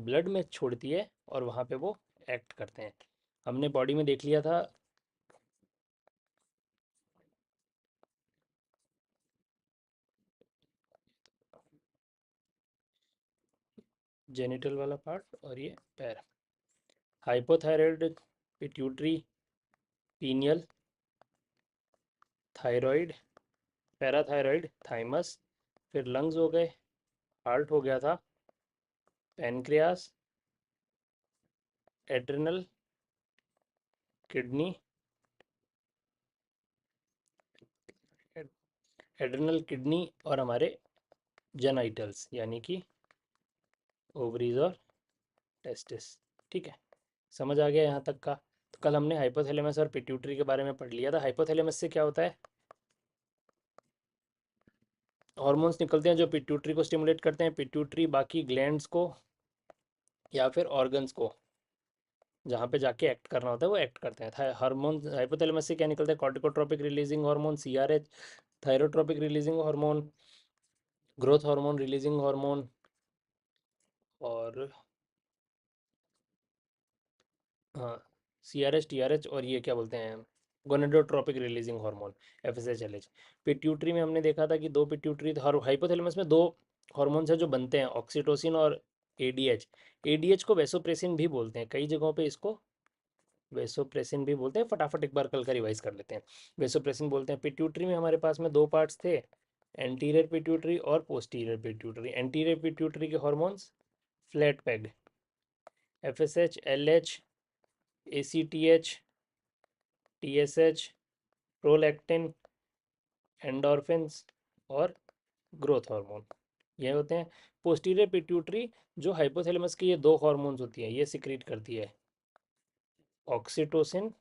Blood में छोड़ती है और वहाँ पे वो एक्ट करते हैं। हमने बॉडी में देख लिया था जेनिटल वाला पार्ट और ये पैर। Hypothyroid, pituitary, pineal, thyroid, parathyroid, thymus, फिर लंग्स हो गए, हार्ट हो गया था, pancreas, adrenal, kidney, adrenal, kidney और हमारे जेनाइटल्स यानी कि ओवरीज और टेस्टिस। ठीक है, समझ आ गया यहाँ तक का। तो कल हमने हाइपोथैलेमस और पिट्यूटरी के बारे में पढ़ लिया था। हाइपोथैलेमस से क्या होता है, हॉर्मोन्स निकलते हैं जो पिट्यूटरी को स्टिमुलेट करते हैं। पिट्यूटरी बाकी ग्लैंड्स को या फिर ऑर्गन्स को जहाँ पे जाके एक्ट करना होता है वो एक्ट करते हैं। हार्मोन हाइपोथैलेमस से क्या निकलता है, corticotropic releasing hormone CRH, thyrotropic releasing hormone, growth hormone releasing hormone, और हाँ सीआरएच, टीआरएच, और ये क्या बोलते हैं, gonadotropic releasing hormone, FSH LH. Pituitary में हमने देखा था कि दो पिट्यूटरी, हाइपोथैलेमस में दो हार्मोन्स हैं जो बनते हैं, ऑक्सीटोसिन और एडीएच। एडीएच को वेसोप्रेसिन भी बोलते हैं, कई जगहों पे इसको वेसोप्रेसिन भी बोलते हैं। फटाफट एक बार कल का रिवाइज कर लेते हैं। वेसोप्रेसिन बोलते हैं। पिट्यूटरी में हमारे पास में दो पार्ट्स थे, एंटीरियर पिट्यूटरी और पोस्टीरियर पिट्यूटरी। एंटीरियर पिट्यूटरी के hormones flat peg, FSH, LH, ACTH, TSH, prolactin, endorphins और ग्रोथ हार्मोन, ये होते हैं। पोस्टीरियर पिट्यूटरी जो हाइपोथैलेमस की ये दो हार्मोन्स होती हैं, ये सिक्रीट करती है, ऑक्सीटोसिन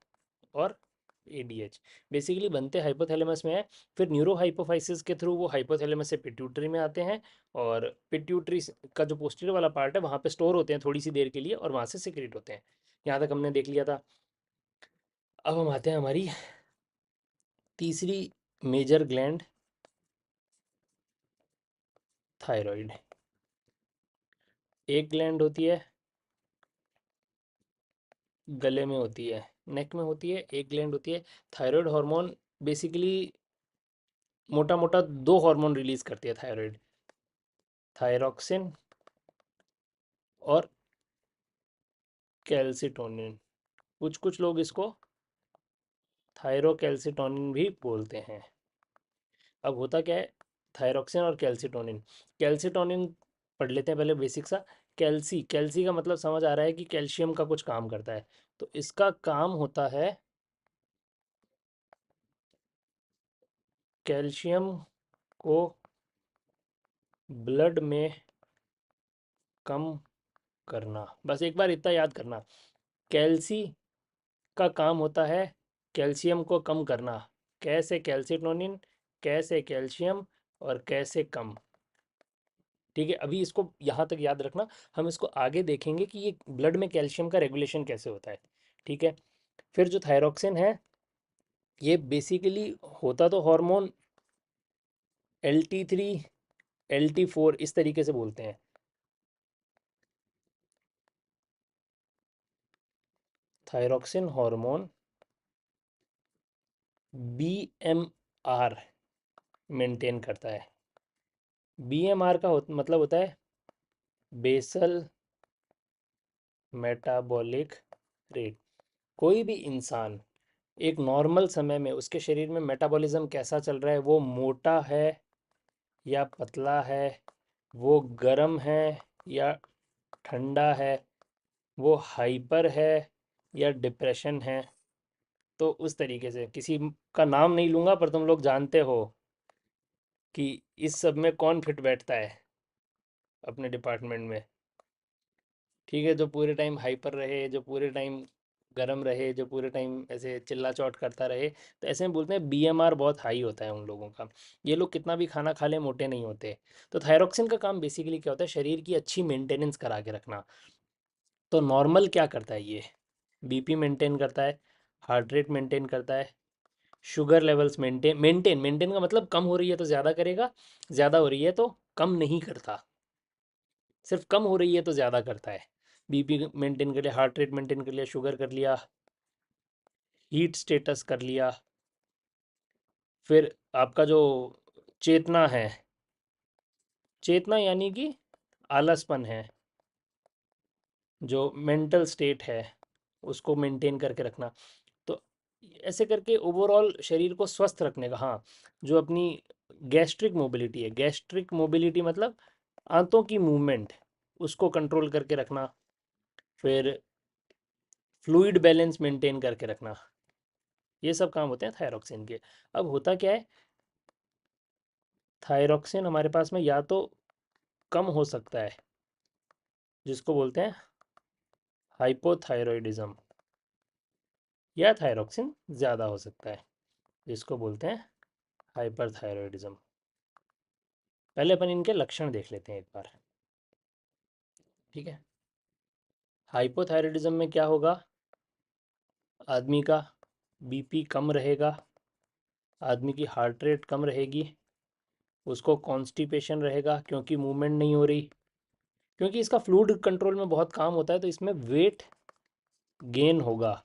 और एडीएच। बेसिकली बनते हाइपोथैलेमस में है, फिर न्यूरो हाइपोफाइसिस के थ्रू वो हाइपोथैलेमस से पिट्यूटरी में आते हैं, और पिट्यूटरी का जो पोस्टीरियर वाला पार्ट है वहाँ पे स्टोर होते हैं थोड़ी सी देर के लिए और वहाँ से सिक्रीट होते हैं। यहाँ तक हमने देख लिया था। अब हम आते हैं हमारी तीसरी मेजर ग्लैंड, थायराइड। एक ग्लैंड होती है गले में, होती है नेक में, होती है एक ग्लैंड होती है। थायराइड हार्मोन बेसिकली मोटा मोटा दो हार्मोन रिलीज करती है थायराइड, थायरॉक्सिन और कैल्सिटोनिन। कुछ कुछ लोग इसको थायरोकैल्सिटोनिन भी बोलते हैं। अब होता क्या है, थायरॉक्सिन और कैल्सिटोनिन। कैल्सिटोनिन पढ़ लेते हैं पहले बेसिक सा। कैल्सी, कैल्सी का मतलब समझ आ रहा है कि कैल्शियम का कुछ काम करता है। तो इसका काम होता है कैल्शियम को ब्लड में कम करना। बस एक बार इतना याद करना, कैल्सी का काम होता है कैल्शियम को कम करना। कैसे, कैल्सिटोनिन, कैसे कैल्शियम, और कैसे कम। ठीक है, अभी इसको यहाँ तक याद रखना, हम इसको आगे देखेंगे कि ये ब्लड में कैल्शियम का रेगुलेशन कैसे होता है। ठीक है, फिर जो थायरॉक्सिन है ये बेसिकली होता तो हार्मोन LT3 LT4 इस तरीके से बोलते हैं। थायरॉक्सिन हार्मोन BMR मेंटेन करता है। BMR का मतलब होता है बेसल मेटाबॉलिक रेट। कोई भी इंसान एक नॉर्मल समय में उसके शरीर में मेटाबॉलिज्म कैसा चल रहा है, वो मोटा है या पतला है, वो गर्म है या ठंडा है, वो हाइपर है या डिप्रेशन है। तो उस तरीके से किसी का नाम नहीं लूँगा पर तुम लोग जानते हो कि इस सब में कौन फिट बैठता है अपने डिपार्टमेंट में। ठीक है, जो पूरे टाइम हाइपर रहे, जो पूरे टाइम गरम रहे, जो पूरे टाइम ऐसे चिल्ला चौट करता रहे, तो ऐसे में बोलते हैं BMR बहुत हाई होता है उन लोगों का। ये लोग कितना भी खाना खा ले मोटे नहीं होते। तो थायरॉक्सिन का काम बेसिकली क्या होता है, शरीर की अच्छी मेंटेनेंस करा के रखना। तो नॉर्मल क्या करता है ये, BP मेंटेन करता है, हार्ट रेट मेंटेन करता है, sugar levels maintain maintain maintain का मतलब कम हो रही है तो ज़्यादा करेगा, ज़्यादा हो रही है तो कम नहीं करता, सिर्फ कम हो रही है तो ज़्यादा करता है। बीपी मेंटेन कर लिया, हार्ट रेट मेंटेन कर लिया, शुगर कर लिया, हीट स्टेटस कर लिया, फिर आपका जो चेतना है, चेतना यानी कि आलसपन है, जो मेंटल स्टेट है उसको मेंटेन करके रखना। तो ऐसे करके ओवरऑल शरीर को स्वस्थ रखने का। हाँ, जो अपनी गैस्ट्रिक मोबिलिटी है, गैस्ट्रिक मोबिलिटी मतलब आंतों की मूवमेंट, उसको कंट्रोल करके रखना। फिर फ्लूइड बैलेंस मेंटेन करके रखना, ये सब काम होते हैं थायरॉक्सिन के। अब होता क्या है, थायरॉक्सिन हमारे पास में या तो कम हो सकता है, जिसको बोलते हैं हाइपोथायरॉयडिज्म, या थायरॉक्सिन ज़्यादा हो सकता है, जिसको बोलते हैं हाइपरथायरॉयडिज्म। पहले अपन इनके लक्षण देख लेते हैं एक बार, ठीक है। हाइपोथायरॉयडिज्म में क्या होगा, आदमी का बीपी कम रहेगा, आदमी की हार्ट रेट कम रहेगी, उसको कॉन्स्टिपेशन रहेगा क्योंकि मूवमेंट नहीं हो रही, क्योंकि इसका फ्लूइड कंट्रोल में बहुत काम होता है, तो इसमें वेट गेन होगा,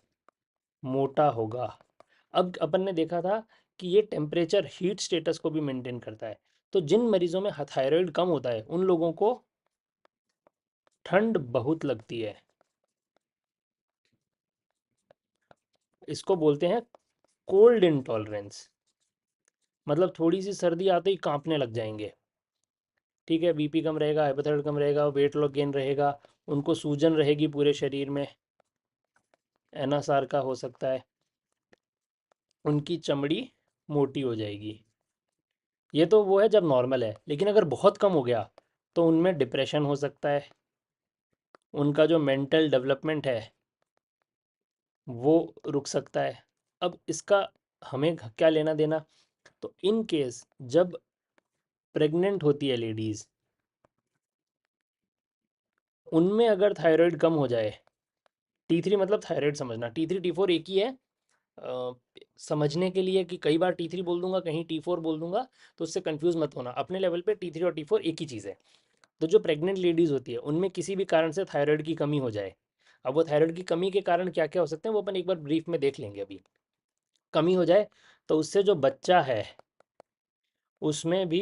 मोटा होगा। अब अपन ने देखा था कि ये टेम्परेचर हीट स्टेटस को भी मेंटेन करता है। तो जिन मरीजों में थायराइड कम होता है उन लोगों को ठंड बहुत लगती है, इसको बोलते हैं कोल्ड इंटॉलरेंस, मतलब थोड़ी सी सर्दी आते ही कांपने लग जाएंगे, ठीक है। बीपी कम रहेगा, हाइपोथायराइड कम रहेगा, वेट लॉस गेन रहेगा, उनको सूजन रहेगी पूरे शरीर में, एनासार का हो सकता है, उनकी चमड़ी मोटी हो जाएगी। ये तो वो है जब नॉर्मल है, लेकिन अगर बहुत कम हो गया तो उनमें डिप्रेशन हो सकता है, उनका जो मेंटल डेवलपमेंट है वो रुक सकता है। अब इसका हमें क्या लेना देना, तो इन केस जब प्रेग्नेंट होती है लेडीज़, उनमें अगर थायराइड कम हो जाए, T3 मतलब थायराइड समझना, T3 T4 एक ही है। अ, समझने के लिए कि कई बार T3 बोल दूंगा, कहीं T4 बोल दूंगा, तो उससे कंफ्यूज मत होना, अपने लेवल पे T3 और T4 एक ही चीज़ है। तो जो प्रेग्नेंट लेडीज़ होती है उनमें किसी भी कारण से थायराइड की कमी हो जाए, अब वो थायराइड की कमी के कारण क्या क्या हो सकते हैं वो अपन एक बार ब्रीफ में देख लेंगे। अभी कमी हो जाए तो उससे जो बच्चा है उसमें भी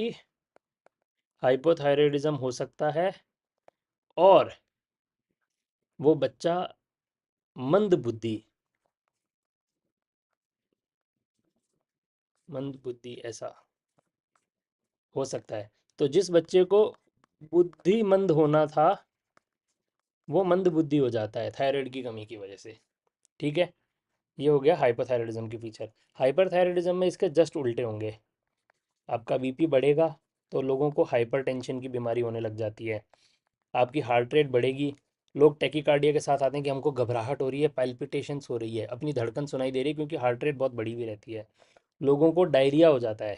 हाइपोथायराइडिज्म हो सकता है, और वो बच्चा मंद बुद्धि, मंद बुद्धि ऐसा हो सकता है। तो जिस बच्चे को बुद्धिमंद होना था वो मंद बुद्धि हो जाता है थायराइड की कमी की वजह से, ठीक है। ये हो गया हाइपोथायराइडिज्म की फीचर। हाइपरथायराइडिज्म में इसके जस्ट उल्टे होंगे, आपका बीपी बढ़ेगा तो लोगों को हाइपरटेंशन की बीमारी होने लग जाती है, आपकी हार्ट रेट बढ़ेगी, लोग टैकीकार्डिया के साथ आते हैं कि हमको घबराहट हो रही है, पैल्पिटेशंस हो रही है, अपनी धड़कन सुनाई दे रही है क्योंकि हार्ट रेट बहुत बढ़ी हुई रहती है। लोगों को डायरिया हो जाता है,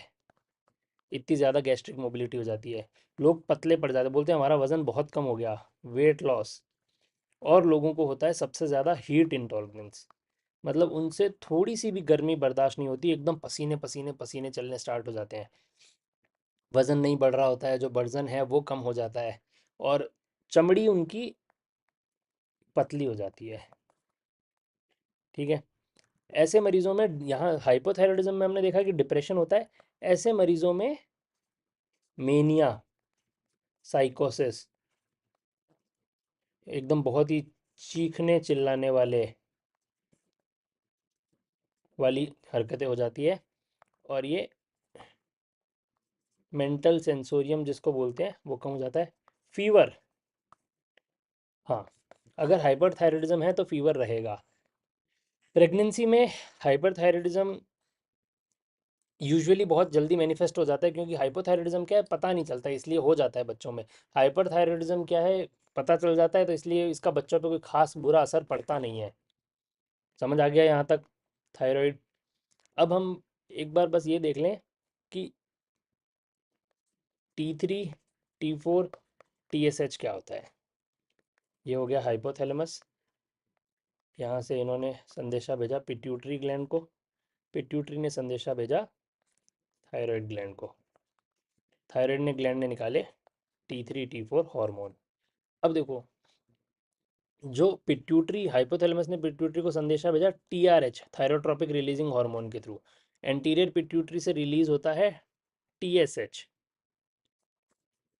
इतनी ज़्यादा गैस्ट्रिक मोबिलिटी हो जाती है, लोग पतले पड़ जाते हैं, बोलते हैं हमारा वज़न बहुत कम हो गया, वेट लॉस। और लोगों को होता है सबसे ज़्यादा हीट इंटॉलरेंस, मतलब उनसे थोड़ी सी भी गर्मी बर्दाश्त नहीं होती, एकदम पसीने पसीने पसीने चलने स्टार्ट हो जाते हैं, वज़न नहीं बढ़ रहा होता है, जो वज़न है वो कम हो जाता है, और चमड़ी उनकी पतली हो जाती है, ठीक है। ऐसे मरीजों में, यहाँ हाइपोथायराइडिज्म में हमने देखा कि डिप्रेशन होता है, ऐसे मरीजों में मेनिया, साइकोसिस, एकदम बहुत ही चीखने चिल्लाने वाली हरकतें हो जाती है, और ये मेंटल सेंसोरियम जिसको बोलते हैं वो कम हो जाता है। फीवर, हाँ, अगर हाइपरथायराइडिज्म है तो फीवर रहेगा। प्रेगनेंसी में हाइपरथायराइडिज्म यूजुअली बहुत जल्दी मैनिफेस्ट हो जाता है, क्योंकि हाइपोथायराइडिज्म क्या है पता नहीं चलता, इसलिए हो जाता है बच्चों में। हाइपरथायराइडिज्म क्या है, पता चल जाता है, तो इसलिए इसका बच्चों पे कोई खास बुरा असर पड़ता नहीं है। समझ आ गया यहाँ तक थायराइड। अब हम एक बार बस ये देख लें कि T3 T4 TSH क्या होता है। ये हो गया हाइपोथैलेमस, यहाँ से इन्होंने संदेशा भेजा पिट्यूटरी ग्लैंड को, पिट्यूटरी ने संदेशा भेजा थायराइड ग्लैंड को, थायराइड ने ग्लैंड ने निकाले T3 T4 हार्मोन। अब देखो, जो पिट्यूटरी, हाइपोथैलेमस ने पिट्यूटरी को संदेशा भेजा टीआरएच, थायरोट्रोपिक रिलीजिंग हार्मोन के थ्रू। एंटीरियर पिट्यूटरी से रिलीज होता है टीएसएच,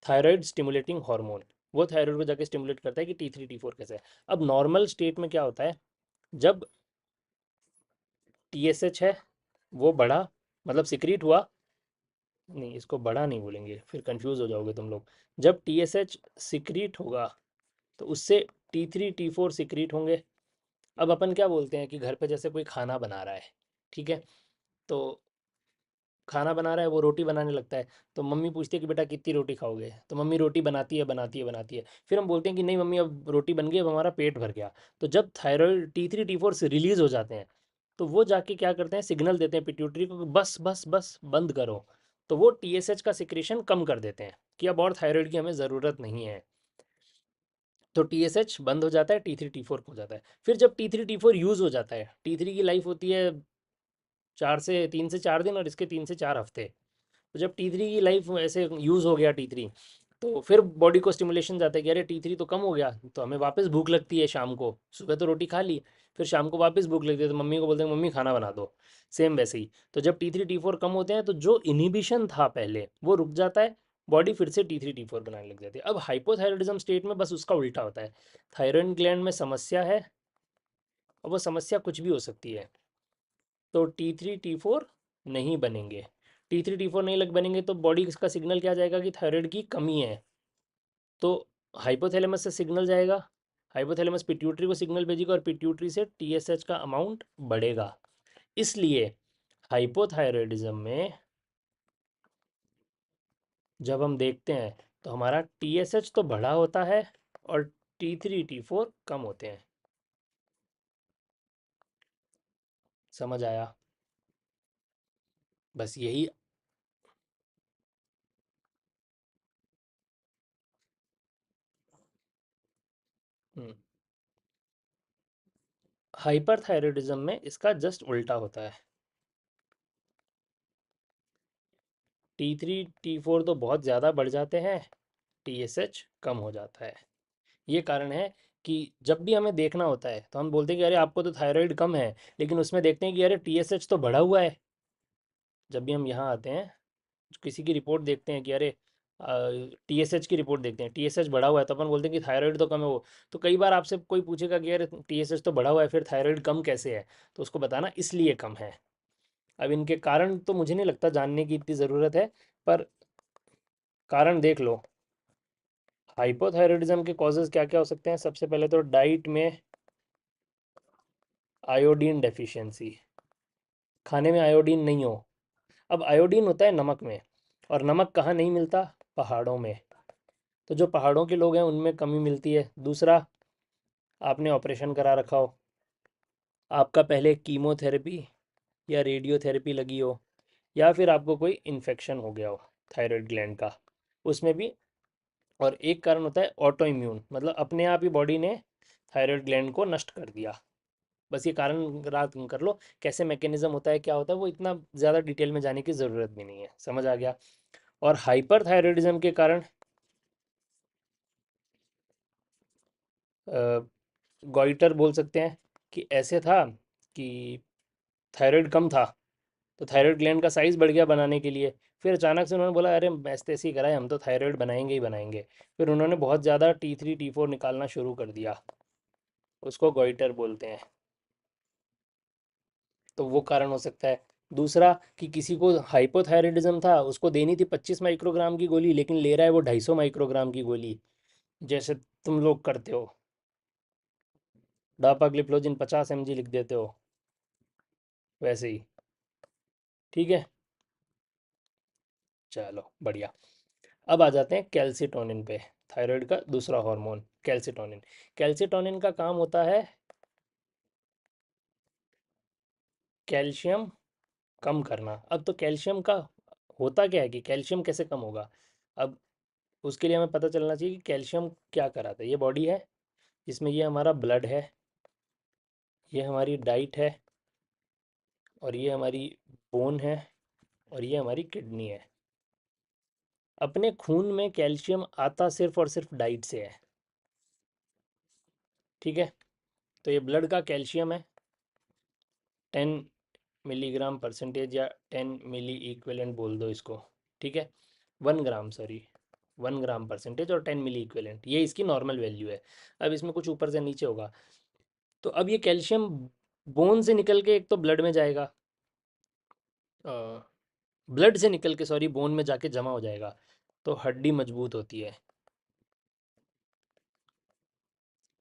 थायराइड स्टिमुलेटिंग हार्मोन। वो थायराइड को जाके स्टिमुलेट करता है कि T3 T4 कैसे है। अब नॉर्मल स्टेट में क्या होता है, जब टीएसएच है वो बढ़ा, मतलब सिक्रीट हुआ, नहीं इसको बढ़ा नहीं बोलेंगे, फिर कंफ्यूज हो जाओगे तुम लोग। जब टीएसएच सिक्रीट होगा तो उससे T3 T4 सिक्रीट होंगे। अब अपन क्या बोलते हैं कि घर पे जैसे कोई खाना बना रहा है, ठीक है, तो खाना बना रहा है, वो रोटी बनाने लगता है, तो मम्मी पूछती है कि बेटा कितनी रोटी खाओगे, तो मम्मी रोटी बनाती है बनाती है बनाती है, फिर हम बोलते हैं कि नहीं मम्मी अब रोटी बन गई, अब हमारा पेट भर गया। तो जब थायराइड T3 T4 से रिलीज हो जाते हैं, तो वो जाके क्या करते हैं, सिग्नल देते हैं पिट्यूटरी को कि बस बस बस बंद करो। तो वो टीएसएच का सिक्रेशन कम कर देते हैं कि अब और थायराइड की हमें ज़रूरत नहीं है। तो टीएसएच बंद हो जाता है, T3 T4 हो जाता है। फिर जब T3 T4 यूज़ हो जाता है, T3 की लाइफ होती है 3 से 4 दिन और इसके 3 से 4 हफ्ते। तो जब T3 की लाइफ ऐसे यूज़ हो गया T3, तो फिर बॉडी को स्टिमुलेशन जाता है कि अरे T3 तो कम हो गया, तो हमें वापस भूख लगती है शाम को। सुबह तो रोटी खा ली, फिर शाम को वापस भूख लगती है, तो मम्मी को बोलते हैं मम्मी खाना बना दो। सेम वैसे ही, तो जब T3 T4 कम होते हैं तो जो इनिबिशन था पहले वो रुक जाता है, बॉडी फिर से T3 T4 बनाने लग जाती है। अब हाइपोथायरॉयडिज्म स्टेट में बस उसका उल्टा होता है, थायराइड ग्लैंड में समस्या है, और वो समस्या कुछ भी हो सकती है। तो T3 T4 नहीं बनेंगे। T3 T4 नहीं लग बनेंगे तो बॉडी का सिग्नल क्या जाएगा कि थायराइड की कमी है। तो हाइपोथैलेमस से सिग्नल जाएगा, हाइपोथैलेमस पिट्यूटरी को सिग्नल भेजेगा और पिट्यूटरी से टीएसएच का अमाउंट बढ़ेगा। इसलिए हाइपोथायरॉयडिज्म में जब हम देखते हैं तो हमारा टीएसएच तो बढ़ा होता है और T3 T4 कम होते हैं। समझ आया? बस यही। हाइपरथायरॉयडिज्म में इसका जस्ट उल्टा होता है, T3 T4 तो बहुत ज़्यादा बढ़ जाते हैं, टीएसएच कम हो जाता है। ये कारण है कि जब भी हमें देखना होता है तो हम बोलते हैं कि अरे आपको तो थायराइड कम है, लेकिन उसमें देखते हैं कि अरे टीएसएच तो बढ़ा हुआ है। जब भी हम यहाँ आते हैं, किसी की रिपोर्ट देखते हैं कि अरे टीएसएच की रिपोर्ट देखते हैं, टीएसएच बढ़ा हुआ है, तो अपन बोलते हैं कि थायराइड तो कम है वो। तो कई बार आपसे कोई पूछेगा कि अरे टीएसएच तो बढ़ा हुआ है, फिर थायराइड कम कैसे है, तो उसको बताना इसलिए कम है। अब इनके कारण तो मुझे नहीं लगता जानने की इतनी ज़रूरत है, पर कारण देख लो। हाइपोथायरॉयडिज्म के कॉजेज़ क्या क्या हो सकते हैं? सबसे पहले तो डाइट में आयोडीन डेफिशिएंसी, खाने में आयोडीन नहीं हो। अब आयोडीन होता है नमक में, और नमक कहाँ नहीं मिलता? पहाड़ों में। तो जो पहाड़ों के लोग हैं उनमें कमी मिलती है। दूसरा, आपने ऑपरेशन करा रखा हो, आपका पहले कीमोथेरेपी या रेडियोथेरेपी लगी हो, या फिर आपको कोई इन्फेक्शन हो गया हो थायराइड ग्लैंड का, उसमें भी। और एक कारण होता है ऑटो इम्यून, मतलब अपने आप ही बॉडी ने थायराइड ग्लैंड को नष्ट कर दिया। बस ये कारण रात कर लो, कैसे मैकेनिज्म होता है क्या होता है वो इतना ज़्यादा डिटेल में जाने की ज़रूरत भी नहीं है। समझ आ गया? और हाइपर थायराइडिज्म के कारण गॉइटर बोल सकते हैं कि ऐसे था कि थायराइड कम था, तो थायराइड ग्लैंड का साइज़ बढ़ गया बनाने के लिए। फिर अचानक से उन्होंने बोला अरे ऐसे ऐसे ही कराए, हम तो थायराइड बनाएंगे ही बनाएंगे। फिर उन्होंने बहुत ज़्यादा T3 T4 निकालना शुरू कर दिया, उसको गॉइटर बोलते हैं। तो वो कारण हो सकता है। दूसरा, कि किसी को हाइपोथायराइडिज्म था, उसको देनी थी 25 माइक्रोग्राम की गोली, लेकिन ले रहा है वो 250 माइक्रोग्राम की गोली, जैसे तुम लोग करते हो। डापाग्लिप्लोजिन 50 mg लिख देते हो, वैसे ही। ठीक है, चलो बढ़िया। अब आ जाते हैं कैल्सिटोनिन पे, थायराइड का दूसरा हार्मोन कैल्सिटोनिन। कैल्सिटोनिन का काम होता है कैल्शियम कम करना। अब तो कैल्शियम का होता क्या है कि कैल्शियम कैसे कम होगा? अब उसके लिए हमें पता चलना चाहिए कि कैल्शियम क्या कराता है। ये बॉडी है, जिसमें ये हमारा ब्लड है, ये हमारी डाइट है, और ये हमारी बोन है, और ये हमारी किडनी है। अपने खून में कैल्शियम आता सिर्फ और सिर्फ डाइट से है। ठीक है। तो ये ब्लड का कैल्शियम है 10 मिलीग्राम परसेंटेज, या 10 मिली इक्विवेलेंट बोल दो इसको। ठीक है, 1 ग्राम, सॉरी, 1 ग्राम परसेंटेज और 10 मिली इक्विवेलेंट, ये इसकी नॉर्मल वैल्यू है। अब इसमें कुछ ऊपर से नीचे होगा। तो अब ये कैल्शियम बोन से निकल के एक तो ब्लड में जाएगा, ब्लड से निकल के, सॉरी, बोन में जाके जमा हो जाएगा, तो हड्डी मजबूत होती है।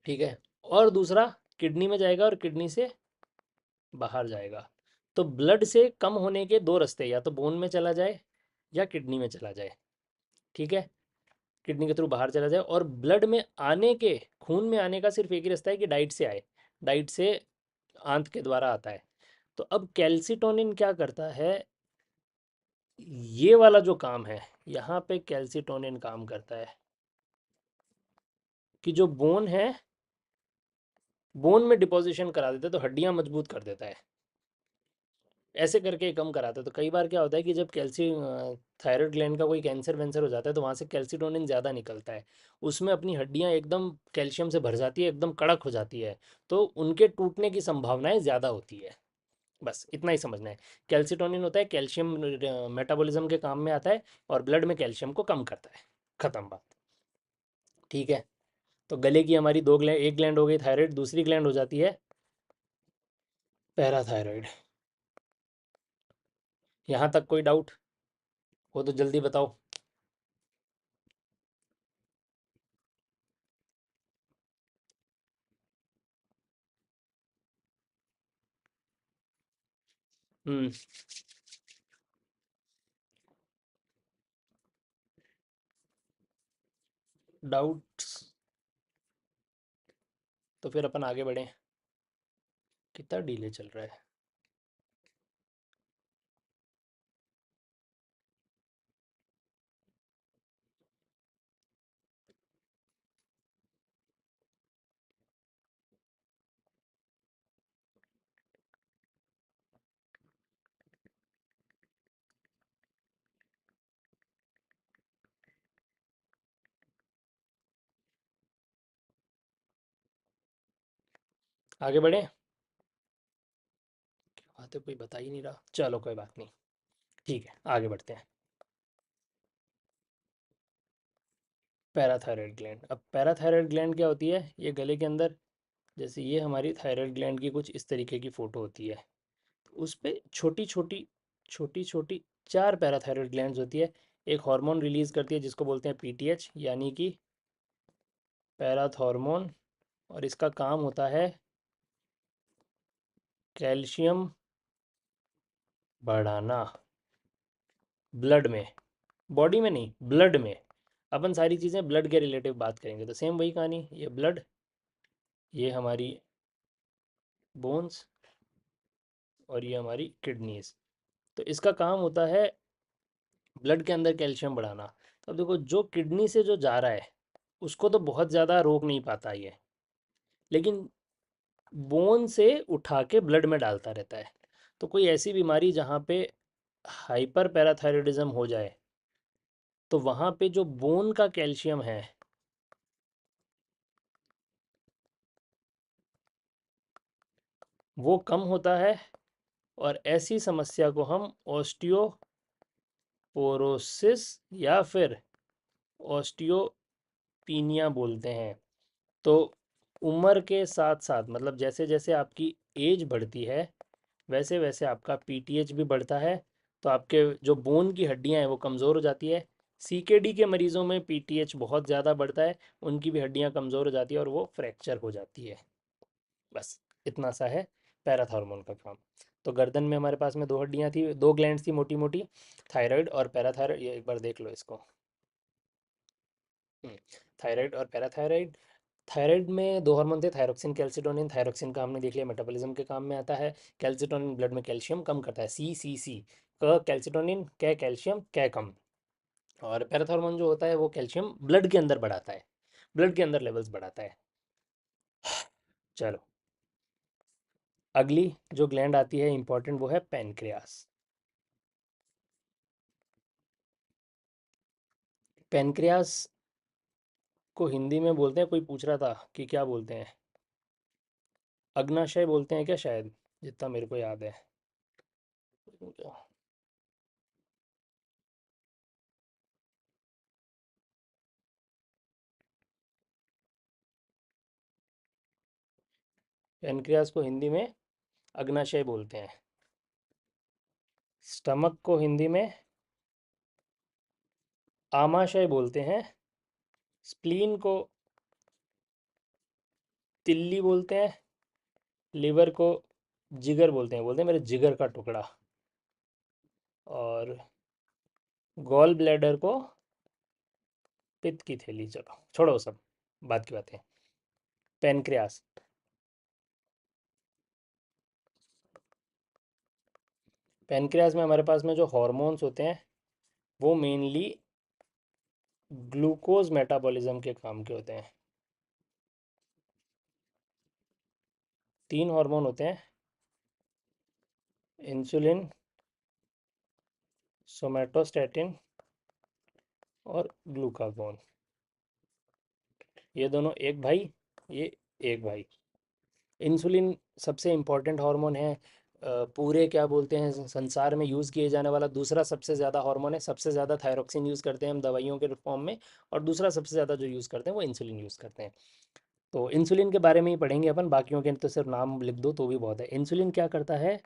ठीक है। और दूसरा, किडनी में जाएगा और किडनी से बाहर जाएगा। तो ब्लड से कम होने के दो रास्ते, या तो बोन में चला जाए या किडनी में चला जाए। ठीक है, किडनी के थ्रू बाहर चला जाए। और ब्लड में आने के, खून में आने का सिर्फ एक ही रास्ता है कि डाइट से आए, डाइट से आंत के द्वारा आता है। तो अब कैल्सिटोनिन क्या करता है, ये वाला जो काम है, यहाँ पे कैल्सिटोनिन काम करता है कि जो बोन है, बोन में डिपोजिशन करा देता है, तो हड्डियाँ मजबूत कर देता है, ऐसे करके कम कराता है। तो कई बार क्या होता है कि जब थायराइड ग्लैंड का कोई कैंसर वैंसर हो जाता है, तो वहाँ से कैल्सिटोनिन ज़्यादा निकलता है, उसमें अपनी हड्डियाँ एकदम कैल्शियम से भर जाती है, एकदम कड़क हो जाती है, तो उनके टूटने की संभावनाएं ज़्यादा होती है। बस इतना ही समझना है। कैल्सिटोनिन होता है कैल्शियम मेटाबॉलिज्म के काम में आता है, और ब्लड में कैल्शियम को कम करता है। ख़त्म बात। ठीक है। तो गले की हमारी दो ग्लैंड, एक ग्लैंड हो गई थायराइड, दूसरी ग्लैंड हो जाती है पैराथायराइड। यहाँ तक कोई डाउट हो तो जल्दी बताओ। हम्म। डाउट्स? तो फिर अपन आगे बढ़ें। कितना डिले चल रहा है? आगे बढ़ें? बात है, कोई बता ही नहीं रहा, चलो कोई बात नहीं। ठीक है, आगे बढ़ते हैं। Parathyroid gland. अब पैराथायराइड ग्लैंड क्या होती है, ये गले के अंदर, जैसे ये हमारी थायराइड ग्लैंड की कुछ इस तरीके की फ़ोटो होती है, उस पे छोटी छोटी, छोटी छोटी 4 पैराथायराइड ग्लैंड्स होती है। एक हार्मोन रिलीज़ करती है जिसको बोलते हैं पीटीएच, यानी कि पैराथॉर्मोन। और इसका काम होता है कैल्शियम बढ़ाना ब्लड में, बॉडी में नहीं, ब्लड में। अपन सारी चीज़ें ब्लड के रिलेटिव बात करेंगे, तो सेम वही कहानी, ये ब्लड, ये हमारी बोन्स, और ये हमारी किडनीज। तो इसका काम होता है ब्लड के अंदर कैल्शियम बढ़ाना। तो अब देखो, जो किडनी से जो जा रहा है उसको तो बहुत ज़्यादा रोक नहीं पाता ये, लेकिन बोन से उठा के ब्लड में डालता रहता है। तो कोई ऐसी बीमारी जहाँ पे हाइपर पैराथायरॉयडिज्म हो जाए, तो वहाँ पे जो बोन का कैल्शियम है वो कम होता है, और ऐसी समस्या को हम ऑस्टियोपोरोसिस या फिर ऑस्टियोपीनिया बोलते हैं। तो उम्र के साथ साथ, मतलब जैसे जैसे आपकी एज बढ़ती है, वैसे वैसे आपका पीटीएच भी बढ़ता है, तो आपके जो बोन की हड्डियां हैं वो कमज़ोर हो जाती है। सीकेडी के मरीज़ों में पीटीएच बहुत ज़्यादा बढ़ता है, उनकी भी हड्डियां कमज़ोर हो जाती है और वो फ्रैक्चर हो जाती है। बस इतना सा है पैराथॉर्मोन का काम। तो गर्दन में हमारे पास में दो हड्डियां थी, दो ग्लैंड्स थी मोटी मोटी, थायराइड और पैराथायराइड, ये एक बार देख लो इसको। थायराइड और पैराथायराइड। थायराइड में दो हार्मोन थे, थायरोक्सिन कैल्सिटोनिन। थायरोक्सिन का हमने देख लिया मेटाबॉलिज्म के काम में आता है। कैल्सिटोनिन ब्लड में कैल्शियम कम करता है, सी सी सी। क कैल्सिटोनिन, कै कैल्शियम, कै कम। और पैराथॉर्मोन जो होता है वो कैल्शियम ब्लड के अंदर बढ़ाता है, ब्लड के अंदर लेवल्स बढ़ाता है। चलो, अगली जो ग्लैंड आती है इंपॉर्टेंट, वो है पेनक्रियास। पेनक्रियास को हिंदी में बोलते हैं, कोई पूछ रहा था कि क्या बोलते हैं, अग्नाशय बोलते हैं क्या शायद, जितना मेरे को याद है। पेनक्रियास को हिंदी में अग्नाशय बोलते हैं। स्टमक को हिंदी में आमाशय बोलते हैं। स्प्लीन को तिल्ली बोलते हैं। लिवर को जिगर बोलते हैं मेरे जिगर का टुकड़ा। और गॉल ब्लैडर को पित्त की थैली। चलो छोड़ो सब बात की बातें। पेनक्रियास। पेनक्रियास में हमारे पास में जो हॉर्मोन्स होते हैं वो मेनली ग्लूकोज मेटाबॉलिज्म के काम के होते हैं। 3 हार्मोन होते हैं, इंसुलिन, सोमेटोस्टैटिन और ग्लूकागोन। ये दोनों एक भाई, ये एक भाई। इंसुलिन सबसे इम्पोर्टेंट हार्मोन है। पूरे क्या बोलते हैं संसार में यूज़ किए जाने वाला दूसरा सबसे ज़्यादा हार्मोन है। सबसे ज़्यादा थायरोक्सिन यूज़ करते हैं हम दवाइयों के फॉर्म में, और दूसरा सबसे ज़्यादा जो यूज़ करते हैं वो इंसुलिन यूज़ करते हैं। तो इंसुलिन के बारे में ही पढ़ेंगे अपन, बाकियों के तो सिर्फ नाम लिख दो तो भी बहुत है। इंसुलिन क्या करता है?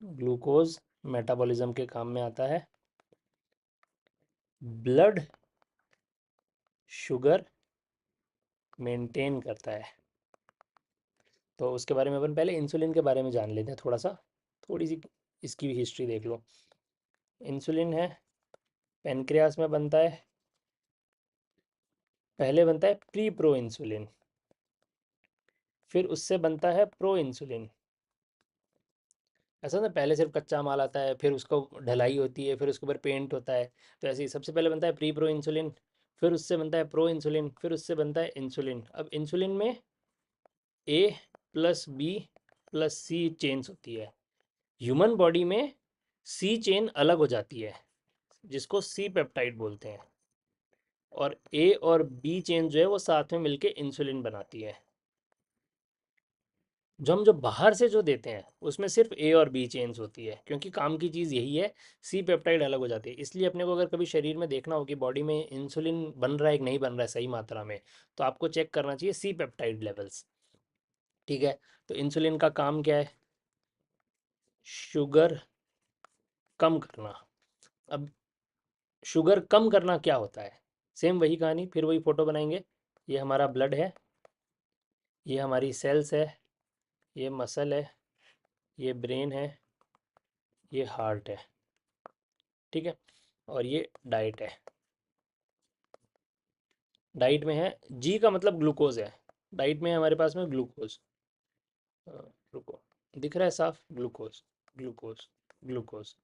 ग्लूकोज मेटाबॉलिज्म के काम में आता है। ब्लड शुगर मेंटेन करता है। तो उसके बारे में अपन पहले इंसुलिन के बारे में जान लेते हैं थोड़ा सा। थोड़ी सी इसकी भी हिस्ट्री देख लो। इंसुलिन है, पेनक्रियास में बनता है। पहले बनता है प्री प्रो इंसुलिन, फिर उससे बनता है प्रो इंसुलिन। ऐसा ना, पहले सिर्फ कच्चा माल आता है, फिर उसको ढलाई होती है, फिर उसके ऊपर पेंट होता है। तो ऐसे ही सबसे पहले बनता है प्री प्रो इंसुलिन, फिर उससे बनता है प्रो इंसुलिन, फिर उससे बनता है इंसुलिन। अब इंसुलिन में ए प्लस बी प्लस सी चेन्स होती है। ह्यूमन बॉडी में सी चेन अलग हो जाती है, जिसको सी पेप्टाइड बोलते हैं, और ए और बी चेन जो है वो साथ में मिलके इंसुलिन बनाती है। जो बाहर से जो देते हैं उसमें सिर्फ ए और बी चेन्स होती है, क्योंकि काम की चीज़ यही है। सी पेप्टाइड अलग हो जाती है। इसलिए अपने को अगर कभी शरीर में देखना हो कि बॉडी में इंसुलिन बन रहा है कि नहीं बन रहा है सही मात्रा में, तो आपको चेक करना चाहिए सी पेप्टाइड लेवल्स। ठीक है। तो इंसुलिन का काम क्या है? शुगर कम करना। अब शुगर कम करना क्या होता है? सेम वही कहानी, फिर वही फोटो बनाएंगे। ये हमारा ब्लड है, ये हमारी सेल्स है, ये मसल है, ये ब्रेन है, ये हार्ट है। ठीक है। और ये डाइट है। डाइट में है, जी का मतलब ग्लूकोज है। डाइट में है हमारे पास में ग्लूकोज। ग्लूकोज दिख रहा है साफ, ग्लूकोज ग्लूकोज ग्लूकोज।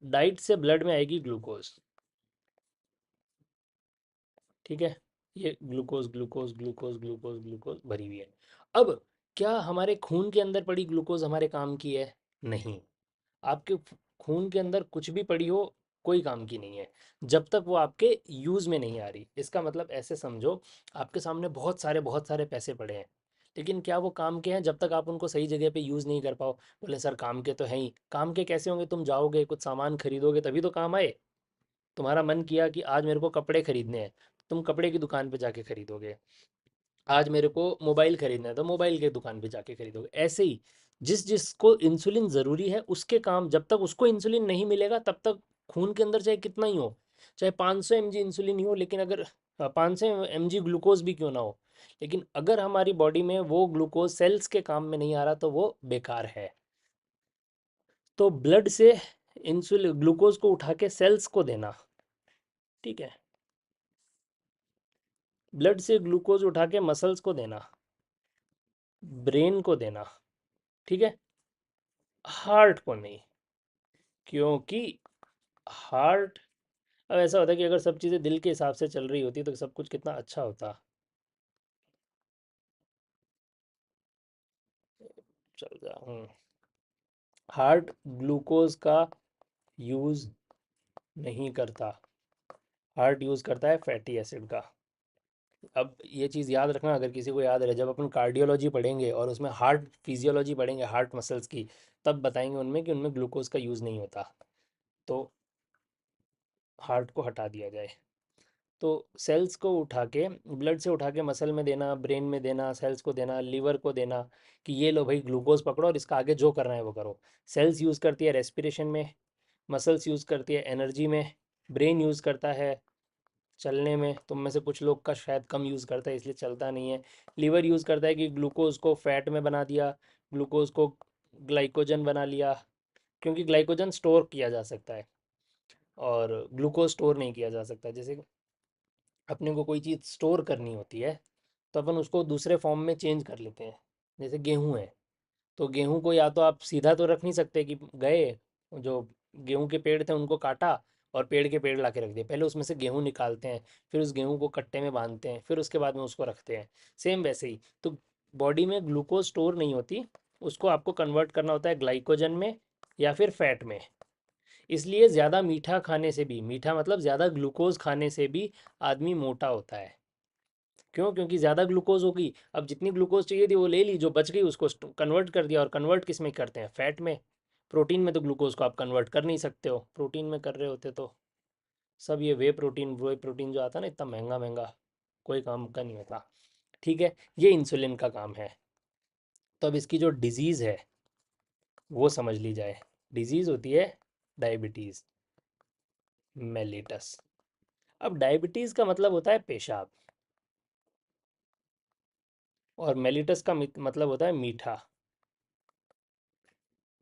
डाइट से ब्लड में आएगी ग्लूकोज। ठीक है। ये glucose glucose glucose glucose glucose भरी हुई है। अब क्या हमारे खून के अंदर पड़ी ग्लूकोज हमारे काम की है? नहीं। आपके खून के अंदर कुछ भी पड़ी हो, कोई काम की नहीं है, जब तक वो आपके यूज़ में नहीं आ रही। इसका मतलब ऐसे समझो, आपके सामने बहुत सारे पैसे पड़े हैं, लेकिन क्या वो काम के हैं जब तक आप उनको सही जगह पे यूज़ नहीं कर पाओ? बोले सर काम के तो हैं ही। काम के कैसे होंगे? तुम जाओगे कुछ सामान खरीदोगे तभी तो काम आए। तुम्हारा मन किया कि आज मेरे को कपड़े खरीदने हैं, तुम कपड़े की दुकान पे जाके खरीदोगे। आज मेरे को मोबाइल खरीदना है तो मोबाइल के दुकान पे जाके खरीदोगे। ऐसे ही जिस जिसको इंसुलिन ज़रूरी है उसके काम, जब तक उसको इंसुलिन नहीं मिलेगा तब तक खून के अंदर चाहे कितना ही हो, चाहे 500 mg इंसुलिन ही हो, लेकिन अगर 500 mg ग्लूकोज भी क्यों ना हो, लेकिन अगर हमारी बॉडी में वो ग्लूकोज सेल्स के काम में नहीं आ रहा तो वो बेकार है। तो ब्लड से इंसुलिन ग्लूकोज को उठा के सेल्स को देना। ठीक है। ब्लड से ग्लूकोज उठा के मसल्स को देना, ब्रेन को देना। ठीक है। हार्ट को नहीं, क्योंकि हार्ट, अब ऐसा होता है कि अगर सब चीज़ें दिल के हिसाब से चल रही होती तो सब कुछ कितना अच्छा होता। चल जा। हार्ट ग्लूकोज का यूज़ नहीं करता। हार्ट यूज़ करता है फैटी एसिड का। अब ये चीज़ याद रखना, अगर किसी को याद रहे, जब अपन कार्डियोलॉजी पढ़ेंगे और उसमें हार्ट फिजियोलॉजी पढ़ेंगे, हार्ट मसल्स की, तब बताएंगे उनमें कि उनमें ग्लूकोज का यूज़ नहीं होता, तो हार्ट को हटा दिया जाए। तो सेल्स को उठा के, ब्लड से उठा के मसल में देना, ब्रेन में देना, सेल्स को देना, लीवर को देना, कि ये लो भाई ग्लूकोज पकड़ो और इसका आगे जो करना है वो करो। सेल्स यूज़ करती है रेस्पिरेशन में, मसल्स यूज़ करती है एनर्जी में, ब्रेन यूज़ करता है चलने में, तुम में से कुछ लोग का शायद कम यूज़ करता है इसलिए चलता नहीं है। लीवर यूज़ करता है कि ग्लूकोज को फैट में बना दिया, ग्लूकोज को ग्लाइकोजन बना लिया, क्योंकि ग्लाइकोजन स्टोर किया जा सकता है और ग्लूकोज स्टोर नहीं किया जा सकता। जैसे अपने को कोई चीज़ स्टोर करनी होती है तो अपन उसको दूसरे फॉर्म में चेंज कर लेते हैं। जैसे गेहूं है, तो गेहूं को या तो आप सीधा तो रख नहीं सकते कि गए जो गेहूं के पेड़ थे उनको काटा और पेड़ के पेड़ ला के रख दिए, पहले उसमें से गेहूं निकालते हैं, फिर उस गेहूं को कट्टे में बांधते हैं, फिर उसके बाद में उसको रखते हैं। सेम वैसे ही तो बॉडी में ग्लूकोज स्टोर नहीं होती, उसको आपको कन्वर्ट करना होता है ग्लाइकोजन में या फिर फैट में। इसलिए ज़्यादा मीठा खाने से भी, मीठा मतलब ज़्यादा ग्लूकोज खाने से भी आदमी मोटा होता है। क्यों? क्योंकि ज़्यादा ग्लूकोज होगी, अब जितनी ग्लूकोज चाहिए थी वो ले ली, जो बच गई उसको कन्वर्ट कर दिया, और कन्वर्ट किस में करते हैं? फैट में। प्रोटीन में तो ग्लूकोज को आप कन्वर्ट कर नहीं सकते हो, प्रोटीन में कर रहे होते तो सब ये वे प्रोटीन जो आता है ना इतना महंगा महंगा, कोई काम का नहीं होता। ठीक है, ये इंसुलिन का काम है। तो अब इसकी जो डिजीज़ है वो समझ ली जाए। डिजीज़ होती है डायबिटीज़ मेलिटस। अब डायबिटीज़ का मतलब होता है पेशाब, और मेलिटस का मतलब होता है मीठा।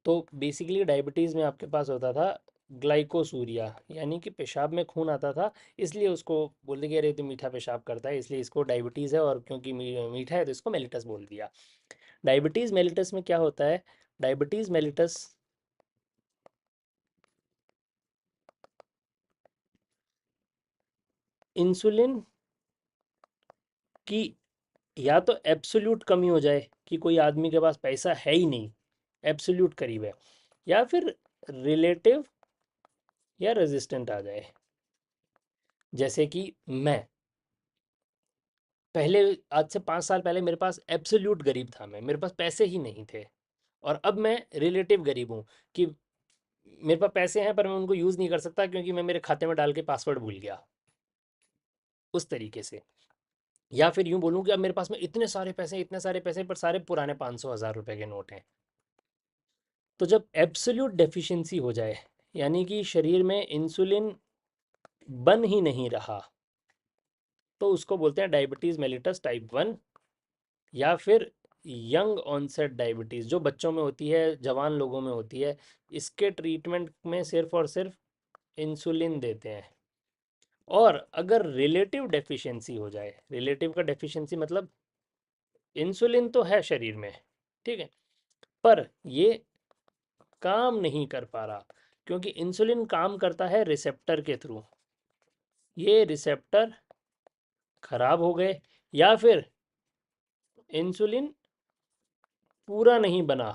तो बेसिकली डायबिटीज़ में आपके पास होता था ग्लाइकोसूरिया, यानी कि पेशाब में खून आता था, इसलिए उसको बोलते कि अरे तो मीठा पेशाब करता है, इसलिए इसको डायबिटीज़ है, और क्योंकि मीठा है तो इसको मेलिटस बोल दिया। डायबिटीज़ मेलिटस में क्या होता है? डायबिटीज़ मेलिटस इंसुलिन की या तो एब्सोल्यूट कमी हो जाए कि कोई आदमी के पास पैसा है ही नहीं, एब्सोल्यूट करीब है, या फिर रिलेटिव या रेजिस्टेंट आ जाए। जैसे कि मैं पहले, आज से 5 साल पहले मेरे पास एब्सोल्यूट गरीब था, मैं, मेरे पास पैसे ही नहीं थे, और अब मैं रिलेटिव गरीब हूँ, कि मेरे पास पैसे हैं पर मैं उनको यूज़ नहीं कर सकता क्योंकि मैं मेरे खाते में डाल के पासवर्ड भूल गया, उस तरीके से। या फिर यूँ बोलूँ कि अब मेरे पास में इतने सारे पैसे हैं, इतने सारे पैसे हैं, पर सारे पुराने 500 1000 रुपए के नोट हैं। तो जब एब्सोल्यूट डेफिशिएंसी हो जाए, यानी कि शरीर में इंसुलिन बन ही नहीं रहा, तो उसको बोलते हैं डायबिटीज़ मेलिटस टाइप 1, या फिर यंग ऑनसेट डायबिटीज़, जो बच्चों में होती है, जवान लोगों में होती है। इसके ट्रीटमेंट में सिर्फ और सिर्फ इंसुलिन देते हैं। और अगर रिलेटिव डेफिशिएंसी हो जाए, रिलेटिव का डेफिशिएंसी मतलब इंसुलिन तो है शरीर में, ठीक है, पर ये काम नहीं कर पा रहा, क्योंकि इंसुलिन काम करता है रिसेप्टर के थ्रू। ये रिसेप्टर खराब हो गए, या फिर इंसुलिन पूरा नहीं बना,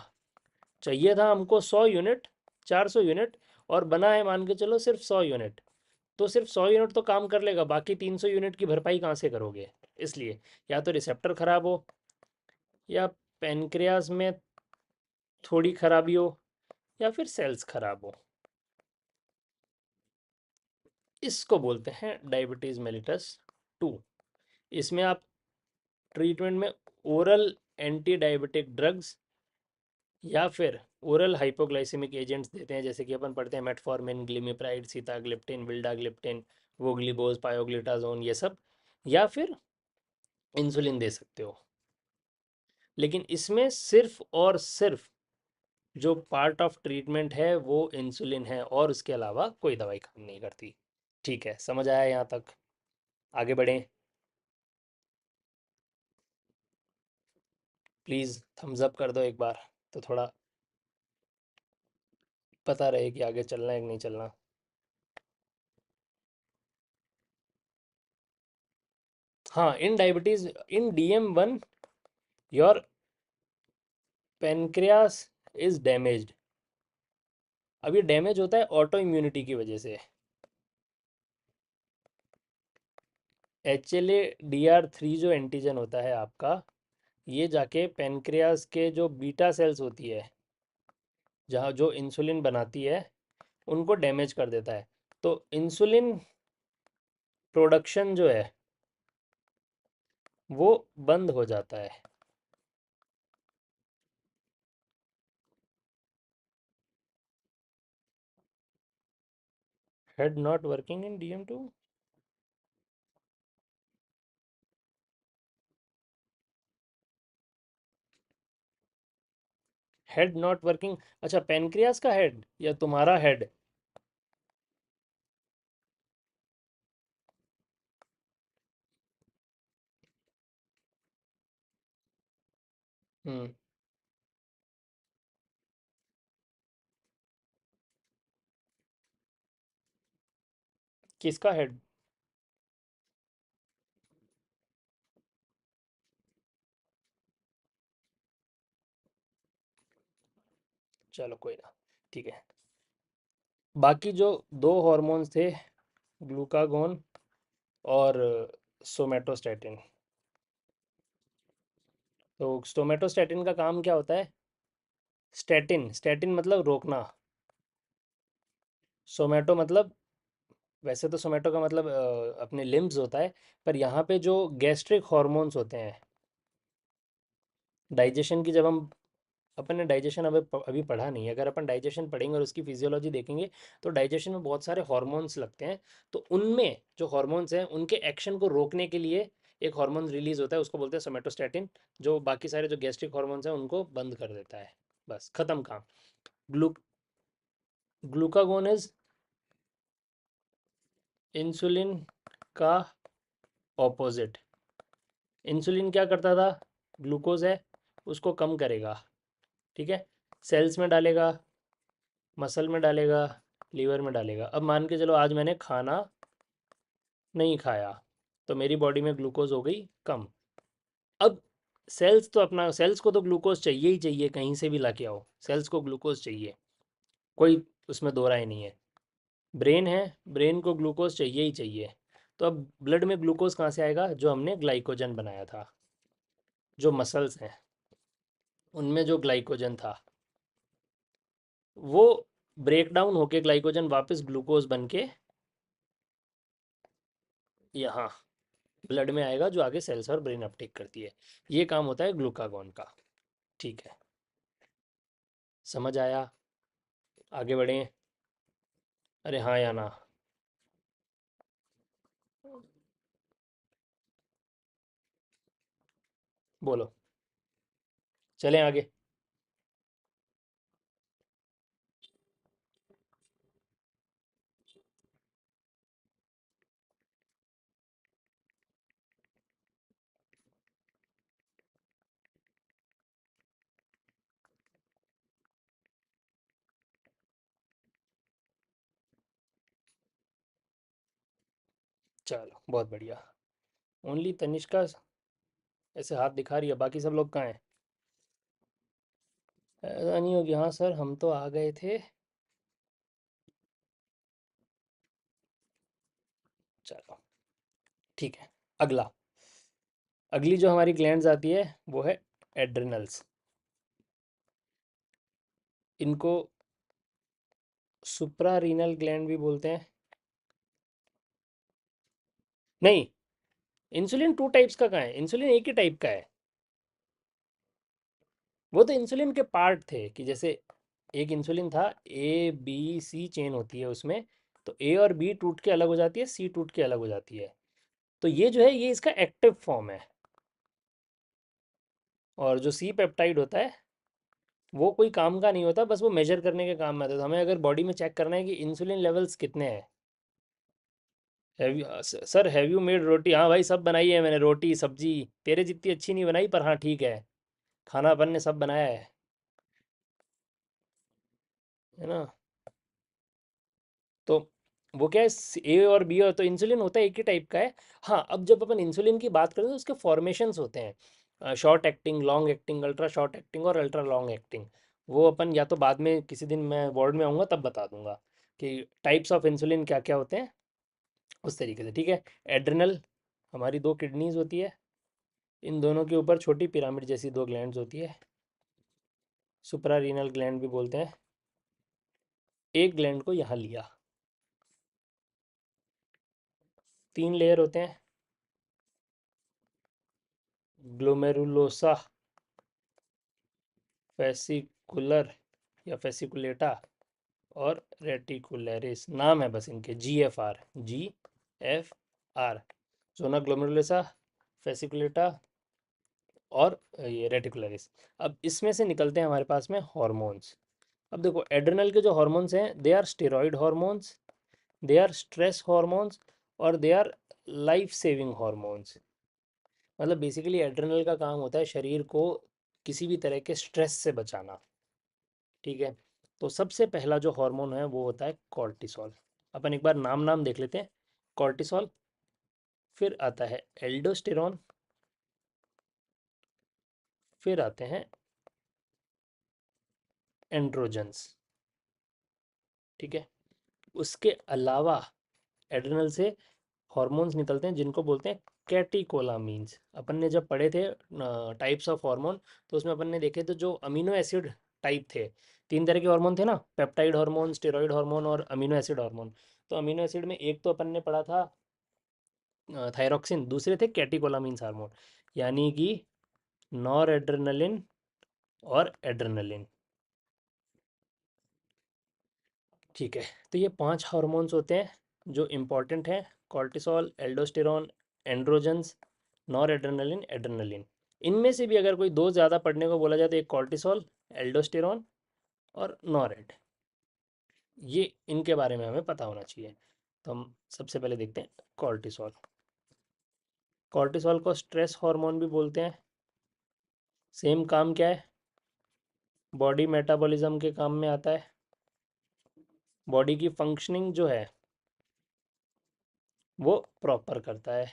चाहिए था हमको 100 यूनिट, 400 यूनिट, और बना है मान के चलो सिर्फ 100 यूनिट, तो सिर्फ 100 यूनिट तो काम कर लेगा, बाकी 300 यूनिट की भरपाई कहाँ से करोगे? इसलिए या तो रिसेप्टर खराब हो, या पेनक्रियाज में थोड़ी खराबी हो, या फिर सेल्स खराब हो। इसको बोलते हैं डायबिटीज़ मेलिटस 2। इसमें आप ट्रीटमेंट में ओरल एंटी डायबिटिक ड्रग्स या फिर ओरल हाइपोग्लाइसेमिक एजेंट्स देते हैं, जैसे कि अपन पढ़ते हैं मेटफॉर्मिन, ग्लिमिप्राइड, सीताग्लिप्टिन, विल्डाग्लिप्टिन, वोग्लिबोज, पायोग्लिटाजोन, ये सब, या फिर इंसुलिन दे सकते हो। लेकिन इसमें सिर्फ और सिर्फ जो पार्ट ऑफ ट्रीटमेंट है वो इंसुलिन है, और उसके अलावा कोई दवाई काम नहीं करती। ठीक है, समझ आया यहाँ तक? आगे बढ़ें। प्लीज़ थम्स अप कर दो एक बार, तो थोड़ा पता रहे कि आगे चलना है कि नहीं चलना। हाँ, इन diabetes, in DM1 your pancreas is damaged. अब ये डैमेज होता है ऑटो इम्यूनिटी की वजह से। HLA-DR3 जो एंटीजन होता है आपका, ये जाके पेनक्रियास के जो बीटा सेल्स होती है, जहाँ जो इंसुलिन बनाती है, उनको डैमेज कर देता है। तो इंसुलिन प्रोडक्शन जो है वो बंद हो जाता है। Head not working in DM2। Head not working, अच्छा पेनक्रियास का हेड या तुम्हारा हेड? हम्म। किसका हेड? चलो कोई ना, ठीक है। बाकी जो दो हॉर्मोन्स थे, ग्लूकागोन और सोमेटोस्टेटिन। तो सोमेटोस्टेटिन का काम क्या होता है? स्टेटिन, स्टेटिन मतलब रोकना। सोमेटो मतलब, वैसे तो सोमेटो का मतलब अपने लिम्स होता है, पर यहाँ पे जो गैस्ट्रिक हॉर्मोन्स होते हैं, डाइजेशन की, जब हम, अपन ने डाइजेशन अभी पढ़ा नहीं है, अगर अपन डाइजेशन पढ़ेंगे और उसकी फिजियोलॉजी देखेंगे तो डाइजेशन में बहुत सारे हॉर्मोन्स लगते हैं। तो उनमें जो हॉर्मोन्स हैं उनके एक्शन को रोकने के लिए एक हार्मोन रिलीज होता है, उसको बोलते हैं सोमेटोस्टेटिन, जो बाकी सारे जो गैस्ट्रिक हॉर्मोन्स हैं उनको बंद कर देता है। बस खत्म काम। ग्लू ग्लूकागोन इज इंसुलिन का ऑपोजिट। इंसुलिन क्या करता था? ग्लूकोज है, उसको कम करेगा, ठीक है, सेल्स में डालेगा, मसल में डालेगा, लीवर में डालेगा। अब मान के चलो आज मैंने खाना नहीं खाया, तो मेरी बॉडी में ग्लूकोज हो गई कम। अब सेल्स तो अपना, सेल्स को तो ग्लूकोज चाहिए ही चाहिए, कहीं से भी ला के आओ, सेल्स को ग्लूकोज चाहिए, कोई उसमें दो राय नहीं है। ब्रेन है, ब्रेन को ग्लूकोज चाहिए ही चाहिए। तो अब ब्लड में ग्लूकोज कहाँ से आएगा? जो हमने ग्लाइकोजन बनाया था, जो मसल्स हैं उनमें जो ग्लाइकोजन था, वो ब्रेक डाउन होके ग्लाइकोजन वापस ग्लूकोज बन के यहाँ ब्लड में आएगा, जो आगे सेल्स और ब्रेन अपटेक करती है। ये काम होता है ग्लूकागॉन का। ठीक है, समझ आया? आगे बढ़ें? अरे हाँ या ना? बोलो, चलें आगे? चलो बहुत बढ़िया। ओनली तनिष्का ऐसे हाथ दिखा रही है, बाकी सब लोग कहाँ हैं? ऐसा नहीं होगी, हाँ सर हम तो आ गए थे। चलो ठीक है। अगला, अगली जो हमारी ग्लैंड्स आती है वो है एड्रिनल्स। इनको सुप्रा रीनल ग्लैंड भी बोलते हैं। नहीं, इंसुलिन टू टाइप्स का कहाँ है? इंसुलिन एक ही टाइप का है। वो तो इंसुलिन के पार्ट थे, कि जैसे एक इंसुलिन था, A B C चेन होती है उसमें, तो A और B टूट के अलग हो जाती है, C टूट के अलग हो जाती है। तो ये जो है ये इसका एक्टिव फॉर्म है। और जो C पेप्टाइड होता है वो कोई काम का नहीं होता, बस वो मेजर करने के काम में आता है। तो हमें अगर बॉडी में चेक करना है कि इंसुलिन लेवल्स कितने हैं। Have you, sir have you made roti? हाँ भाई सब बनाई है मैंने, रोटी सब्जी। तेरे जितनी अच्छी नहीं बनाई, पर हाँ ठीक है, खाना अपन ने सब बनाया है ना? तो वो क्या है, ए और बी, और तो इंसुलिन होता है एक ही टाइप का है। हाँ, अब जब अपन इंसुलिन की बात करें तो उसके फॉर्मेशंस होते हैं, short acting, long acting, ultra short acting और अल्ट्रा लॉन्ग एक्टिंग। वो अपन या तो बाद में किसी दिन मैं बोर्ड में आऊँगा तब बता दूंगा कि टाइप्स ऑफ इंसुलिन क्या क्या होते हैं, उस तरीके से, ठीक है। एड्रिनल, हमारी दो किडनीज होती है, इन दोनों के ऊपर छोटी पिरामिड जैसी दो ग्लैंड्स होती है, सुप्रारीनल ग्लैंड भी बोलते हैं। एक ग्लैंड को यहाँ लिया, तीन लेयर होते हैं, ग्लोमेरुलोसा, फेसिकुलर या फेसिकुलेटा और रेटिकुलरिस, नाम है बस इनके, G F R. Zona glomerulosa, fasciculata और ये रेटिकुलरिस। अब इसमें से निकलते हैं हमारे पास में हॉर्मोन्स। अब देखो एड्रिनल के जो हॉर्मोन्स हैं, they are steroid hormones, they are stress hormones और they are life saving hormones. मतलब बेसिकली एड्रिनल का काम होता है शरीर को किसी भी तरह के स्ट्रेस से बचाना। ठीक है, तो सबसे पहला जो हार्मोन है वो होता है कॉर्टिसोल। अपन एक बार नाम नाम देख लेते हैं। कॉर्टिसोल, फिर आता है एल्डोस्टेरॉन, फिर आते हैं एंड्रोजन्स। ठीक है, उसके अलावा एड्रिनल से हॉर्मोन्स निकलते हैं जिनको बोलते हैं कैटिकोलामीन्स। अपन ने जब पढ़े थे टाइप्स ऑफ हार्मोन, तो उसमें अपन ने देखे थे जो अमीनो एसिड टाइप थे, तीन तरह के हार्मोन थे ना, पेप्टाइड हार्मोन, स्टेरॉइड हार्मोन और अमीनो एसिड हार्मोन। तो अमीनो एसिड में एक तो अपन ने पढ़ा था थायरॉक्सिन, दूसरे थे कैटिकोलामीन्स हार्मोन, यानी कि नॉर एड्रेनलिन और एड्रेनलिन। ठीक है, तो ये पांच हार्मोन्स होते हैं जो इम्पोर्टेंट हैं, cortisol, aldosterone, androgens, nor adrenaline, adrenaline. इनमें से भी अगर कोई दो ज़्यादा पढ़ने को बोला जाए तो एक कॉर्टिसोल, एल्डोस्टेरॉन और नॉरेड, ये इनके बारे में हमें पता होना चाहिए। तो हम सबसे पहले देखते हैं कॉर्टिसोल। कॉर्टिसोल को स्ट्रेस हार्मोन भी बोलते हैं। सेम काम क्या है, बॉडी मेटाबॉलिज्म के काम में आता है। बॉडी की फंक्शनिंग जो है वो प्रॉपर करता है।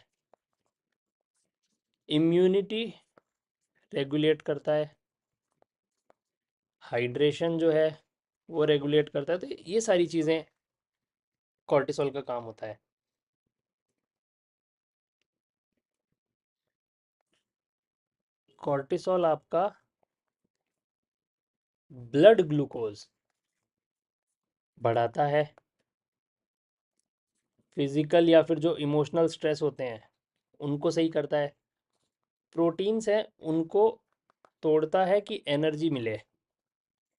इम्यूनिटी रेगुलेट करता है। हाइड्रेशन जो है वो रेगुलेट करता है। तो ये सारी चीज़ें कॉर्टिसोल का काम होता है। कॉर्टिसोल आपका ब्लड ग्लूकोज बढ़ाता है। फिजिकल या फिर जो इमोशनल स्ट्रेस होते हैं उनको सही करता है। प्रोटीन्स हैं उनको तोड़ता है कि एनर्जी मिले।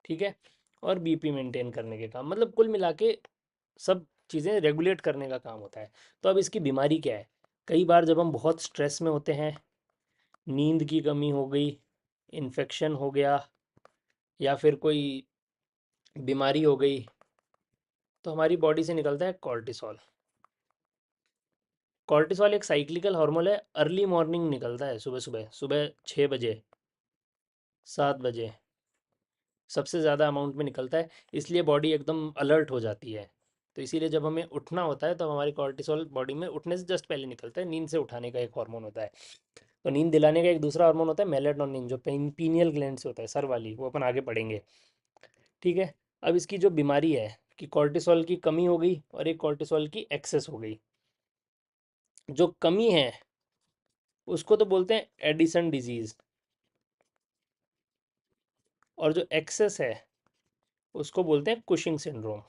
ठीक है, और बीपी मेंटेन करने के काम, मतलब कुल मिला के सब चीज़ें रेगुलेट करने का काम होता है। तो अब इसकी बीमारी क्या है, कई बार जब हम बहुत स्ट्रेस में होते हैं, नींद की कमी हो गई, इन्फेक्शन हो गया या फिर कोई बीमारी हो गई, तो हमारी बॉडी से निकलता है कॉर्टिसोल। कॉर्टिसोल एक साइक्लिकल हार्मोन है, अर्ली मॉर्निंग निकलता है, सुबह सुबह, सुबह 6 बजे, 7 बजे सबसे ज़्यादा अमाउंट में निकलता है। इसलिए बॉडी एकदम अलर्ट हो जाती है। तो इसीलिए जब हमें उठना होता है तो हमारी कॉर्टिसोल बॉडी में उठने से जस्ट पहले निकलता है। नींद से उठाने का एक हार्मोन होता है। तो नींद दिलाने का एक दूसरा हार्मोन होता है मेलेटोनिन, जो पीनियल ग्लैंड से होता है, सर वाली, वो अपन आगे पढ़ेंगे। ठीक है, अब इसकी जो बीमारी है कि कॉर्टिसोल की कमी हो गई और एक कॉर्टिसोल की एक्सेस हो गई। जो कमी है उसको तो बोलते हैं एडिसन डिजीज, और जो एक्सेस है उसको बोलते हैं कुशिंग सिंड्रोम।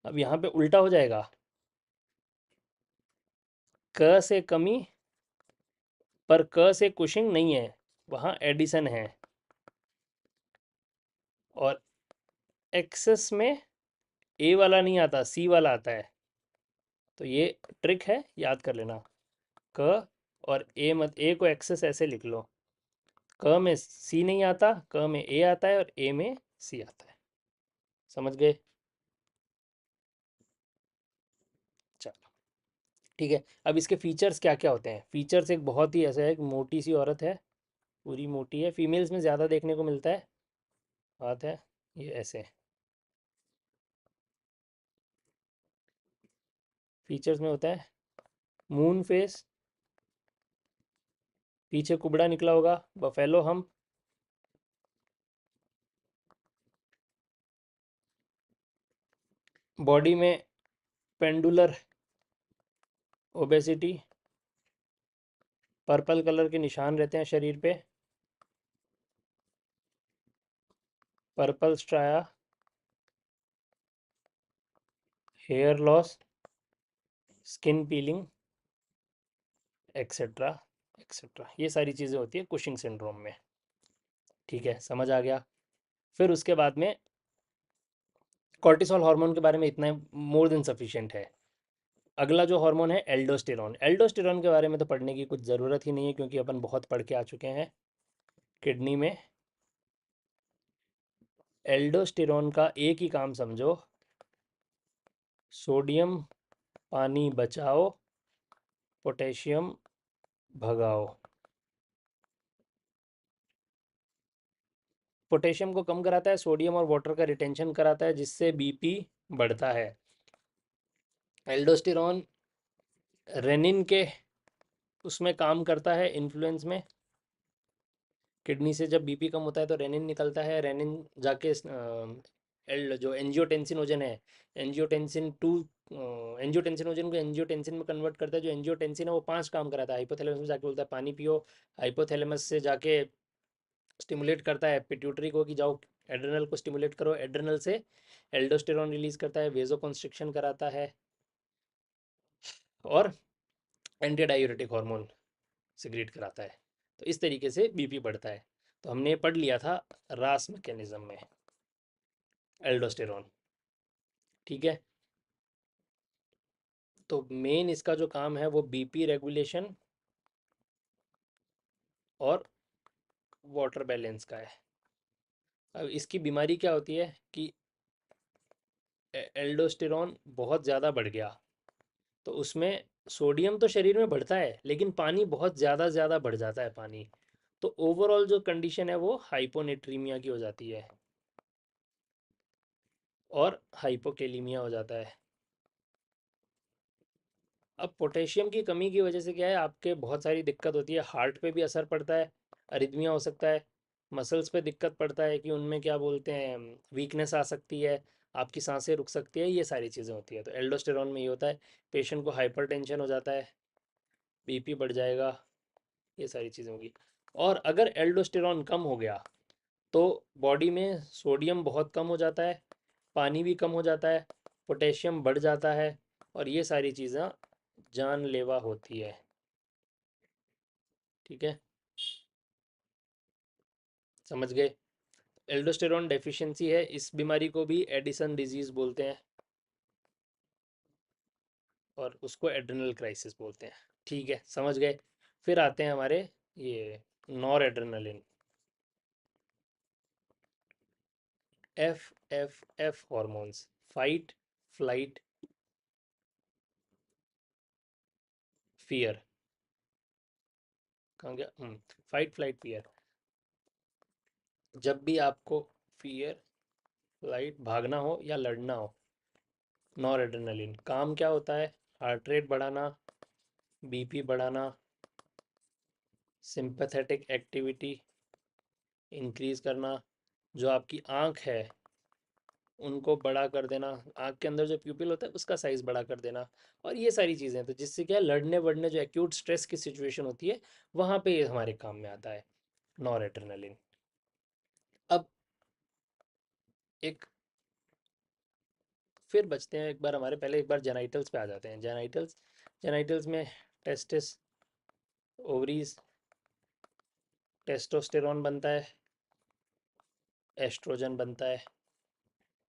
अब यहाँ पे उल्टा हो जाएगा, क से कमी पर क से कुशिंग नहीं है, वहाँ एडिसन है। और एक्सेस में ए वाला नहीं आता, सी वाला आता है। तो ये ट्रिक है, याद कर लेना। क और ए, मत ए को एक्सेस ऐसे लिख लो, क में सी नहीं आता, क में ए आता है और ए में सी आता है। समझ गए? चलो ठीक है, अब इसके फीचर्स क्या क्या होते हैं। फीचर्स एक बहुत ही ऐसा है, एक मोटी सी औरत है, पूरी मोटी है, फीमेल्स में ज़्यादा देखने को मिलता है। बात है ये ऐसे, फीचर्स में होता है मून फेस, पीछे कुबड़ा निकला होगा, बफेलो हम, बॉडी में पेंडुलर ओबेसिटी, पर्पल कलर के निशान रहते हैं शरीर पे, purple striae, hair loss, skin peeling, etcetera etcetera, ये सारी चीज़ें होती है कुशिंग सिंड्रोम में। ठीक है, समझ आ गया। फिर उसके बाद में कॉर्टिसोल हार्मोन के बारे में इतना मोर देन सफिशिएंट है। अगला जो हार्मोन है एल्डोस्टेरॉन। एल्डोस्टेरॉन के बारे में तो पढ़ने की कुछ ज़रूरत ही नहीं है क्योंकि अपन बहुत पढ़ के आ चुके हैं किडनी में। एल्डोस्टेरॉन का एक ही काम समझो, सोडियम पानी बचाओ, पोटेशियम भगाओ। पोटेशियम को कम कराता है, सोडियम और वाटर का रिटेंशन कराता है जिससे बीपी बढ़ता है। एल्डोस्टेरॉन रेनिन के उसमें काम करता है, इन्फ्लुएंस में। किडनी से जब बीपी कम होता है तो रेनिन निकलता है, रेनिन जाके एल जो एंजियोटेंसिनोजन है, एंजियोटेंसिन 2, एंजियोटेंसिनोजन को एंजियोटेंसिन में कन्वर्ट करता है। जो एंजियोटेंसिन है वो 5 काम कराता है। हाइपोथैलेमस में जाके बोलता है पानी पियो, हाइपोथैलेमस से जाके स्टिमुलेट करता है पिट्यूटरी को कि जाओ एड्रेनल को स्टिमुलेट करो, एड्रेनल से एल्डोस्टेरॉन रिलीज करता है, वेजोकंस्ट्रिक्शन कराता है और एंटी डायूरेटिक हार्मोन सिक्रीट कराता है। तो इस तरीके से बीपी बढ़ता है। तो हमने ये पढ़ लिया था रास मैकेनिज्म में एल्डोस्टेरॉन। ठीक है, तो मेन इसका जो काम है वो बीपी रेगुलेशन और वाटर बैलेंस का है। अब इसकी बीमारी क्या होती है कि एल्डोस्टेरॉन बहुत ज़्यादा बढ़ गया तो उसमें सोडियम तो शरीर में बढ़ता है लेकिन पानी बहुत ज़्यादा ज़्यादा बढ़ जाता है पानी। तो ओवरऑल जो कंडीशन है वो हाइपोनेट्रीमिया की हो जाती है और हाइपोकेलीमिया हो जाता है। अब पोटेशियम की कमी की वजह से क्या है, आपके बहुत सारी दिक्कत होती है, हार्ट पे भी असर पड़ता है, अरिथमिया हो सकता है, मसल्स पे दिक्कत पड़ता है कि उनमें क्या बोलते हैं वीकनेस आ सकती है, आपकी सांसें रुक सकती है, ये सारी चीज़ें होती है। तो एल्डोस्टेरॉन में ये होता है, पेशेंट को हाइपरटेंशन हो जाता है, बीपी बढ़ जाएगा, ये सारी चीज़ें होगी। और अगर एल्डोस्टेरॉन कम हो गया तो बॉडी में सोडियम बहुत कम हो जाता है, पानी भी कम हो जाता है, पोटेशियम बढ़ जाता है और ये सारी चीज़ें जानलेवा होती है। ठीक है, समझ गए। एल्डोस्टेरॉन डेफिशिएंसी है, इस बीमारी को भी एडिसन डिजीज़ बोलते हैं और उसको एड्रेनल क्राइसिस बोलते हैं। ठीक है, समझ गए। फिर आते हैं हमारे ये nor adrenaline, F hormones, fight flight fear. कहाँ गया, फाइट फ्लाइट फियर। जब भी आपको फियर फ्लाइट भागना हो या लड़ना हो, नॉर एड्रेनलिन काम क्या होता है, हार्ट रेट बढ़ाना, बीपी बढ़ाना, सिंपैथेटिक एक्टिविटी इंक्रीज करना, जो आपकी आँख है उनको बड़ा कर देना, आँख के अंदर जो प्यूपिल होता है उसका साइज़ बड़ा कर देना, और ये सारी चीज़ें। तो जिससे क्या है, लड़ने वड़ने जो एक्यूट स्ट्रेस की सिचुएशन होती है वहाँ पे ये हमारे काम में आता है नॉर एड्रेनलिन। अब एक फिर बचते हैं, एक बार हमारे पहले एक बार जेनाइटल्स पे आ जाते हैं। जेनाइटल्स, जेनाइटल्स में टेस्टिस, ओवरीज, टेस्टोस्टेरॉन बनता है, एस्ट्रोजन बनता है,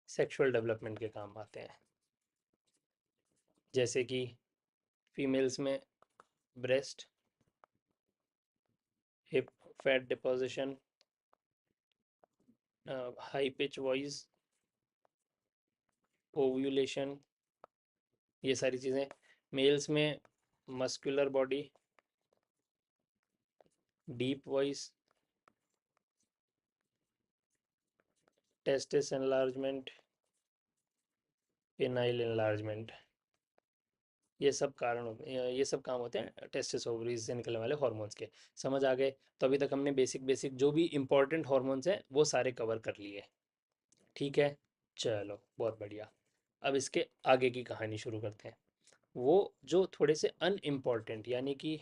सेक्सुअल डेवलपमेंट के काम आते हैं। जैसे कि फीमेल्स में breast, hip fat deposition, high pitch voice, ovulation, ये सारी चीज़ें। मेल्स में muscular body, deep voice, testis enlargement, penile enlargement, ये सब कारण ये सब काम होते हैं टेस्टिस ओवरीज से निकलने वाले हॉर्मोन्स के। समझ आ गए। तो अभी तक हमने बेसिक बेसिक जो भी इंपॉर्टेंट हॉर्मोन्स हैं वो सारे कवर कर लिए। ठीक है, चलो बहुत बढ़िया। अब इसके आगे की कहानी शुरू करते हैं। वो जो थोड़े से अनइम्पॉर्टेंट, यानी कि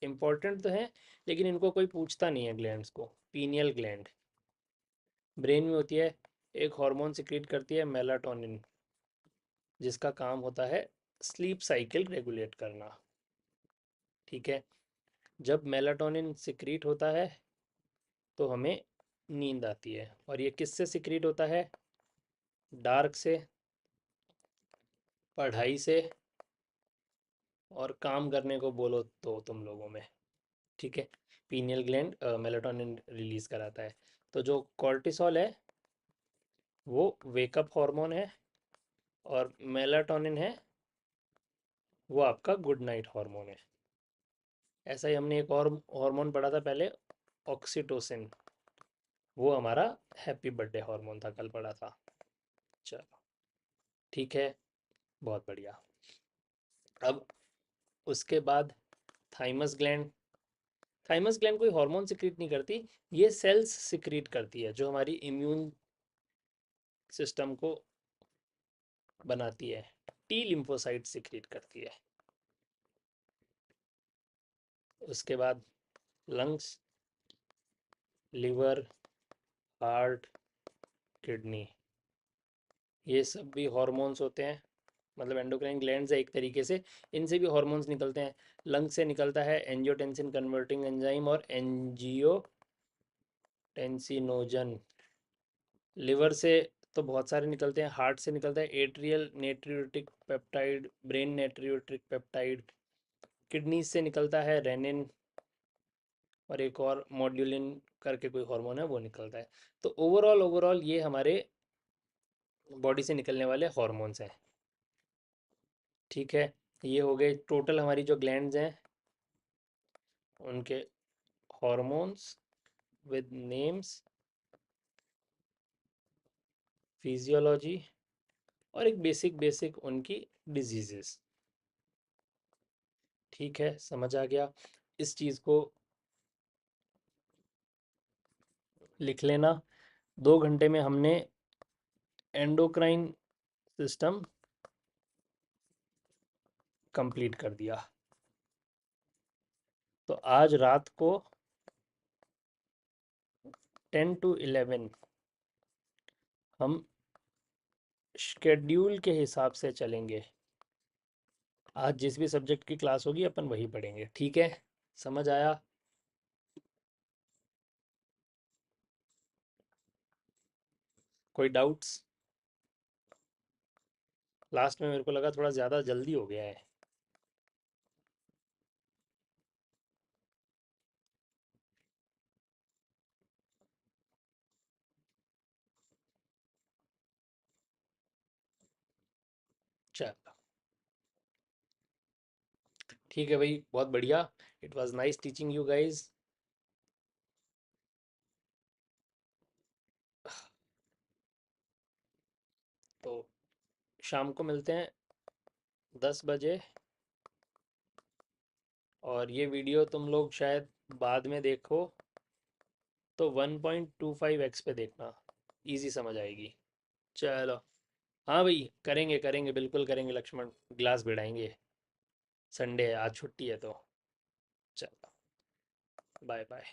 इम्पॉर्टेंट तो है लेकिन इनको कोई पूछता नहीं है ग्लैंड्स को। पीनियल ग्लैंड ब्रेन में होती है, एक हार्मोन सिक्रीट करती है मेलाटोनिन, जिसका काम होता है स्लीप साइकिल रेगुलेट करना। ठीक है, जब मेलाटोनिन सिक्रीट होता है तो हमें नींद आती है। और ये किससे सिक्रीट होता है? डार्क से, पढ़ाई से, और काम करने को बोलो तो तुम लोगों में। ठीक है, पीनियल ग्लैंड मेलाटोनिन रिलीज कराता है। तो जो कॉर्टिसोल है वो वेकअप हार्मोन है, और मेलाटोनिन है वो आपका गुड नाइट हार्मोन है। ऐसा ही हमने एक और हार्मोन पढ़ा था पहले, ऑक्सीटोसिन, वो हमारा हैप्पी बर्थडे हार्मोन था, कल पढ़ा था। चलो ठीक है, बहुत बढ़िया। अब उसके बाद थाइमस ग्लैंड। थाइमस ग्लैंड कोई हार्मोन सिक्रीट नहीं करती, ये सेल्स सिक्रीट करती है जो हमारी इम्यून सिस्टम को बनाती है। टी लिम्फोसाइट सिक्रीट करती है। उसके बाद लंग्स, लिवर, हार्ट, किडनी, ये सब भी हॉर्मोन्स होते हैं, मतलब एंडोक्राइन ग्लैंड्स है एक तरीके से। इनसे भी हॉर्मोन्स निकलते हैं। लंग से निकलता है एंजियोटेंसिन कन्वर्टिंग एंजाइम और एंजियोटेंसिनोजन। लिवर से तो बहुत सारे निकलते हैं। हार्ट से निकलता है atrial natriuretic peptide, brain natriuretic peptide. Kidney से निकलता है रेनिन, और एक और मॉड्यूलिन करके कोई हार्मोन है वो निकलता है। तो ओवरऑल ये हमारे बॉडी से निकलने वाले हॉर्मोन्स हैं। ठीक है, ये हो गए टोटल हमारी जो ग्लैंड्स हैं उनके हॉर्मोन्स विद नेम्स, फिजियोलॉजी, और एक बेसिक बेसिक उनकी डिजीजेस। ठीक है, समझ आ गया। इस चीज़ को लिख लेना। 2 घंटे में हमने एंडोक्राइन सिस्टम कंप्लीट कर दिया। तो आज रात को 10 to 11 हम शेड्यूल के हिसाब से चलेंगे। आज जिस भी सब्जेक्ट की क्लास होगी अपन वही पढ़ेंगे। ठीक है, समझ आया? कोई डाउट्स? लास्ट में मेरे को लगा थोड़ा ज़्यादा जल्दी हो गया है। चलो ठीक है भाई, बहुत बढ़िया। It was nice teaching you guys. तो शाम को मिलते हैं 10 बजे। और ये वीडियो तुम लोग शायद बाद में देखो तो 1.25x पे देखना, इजी समझ आएगी। चलो, हाँ भाई, करेंगे करेंगे, बिल्कुल करेंगे लक्ष्मण, ग्लास भिड़ाएंगे। संडे है आज, छुट्टी है तो। चलो, बाय बाय।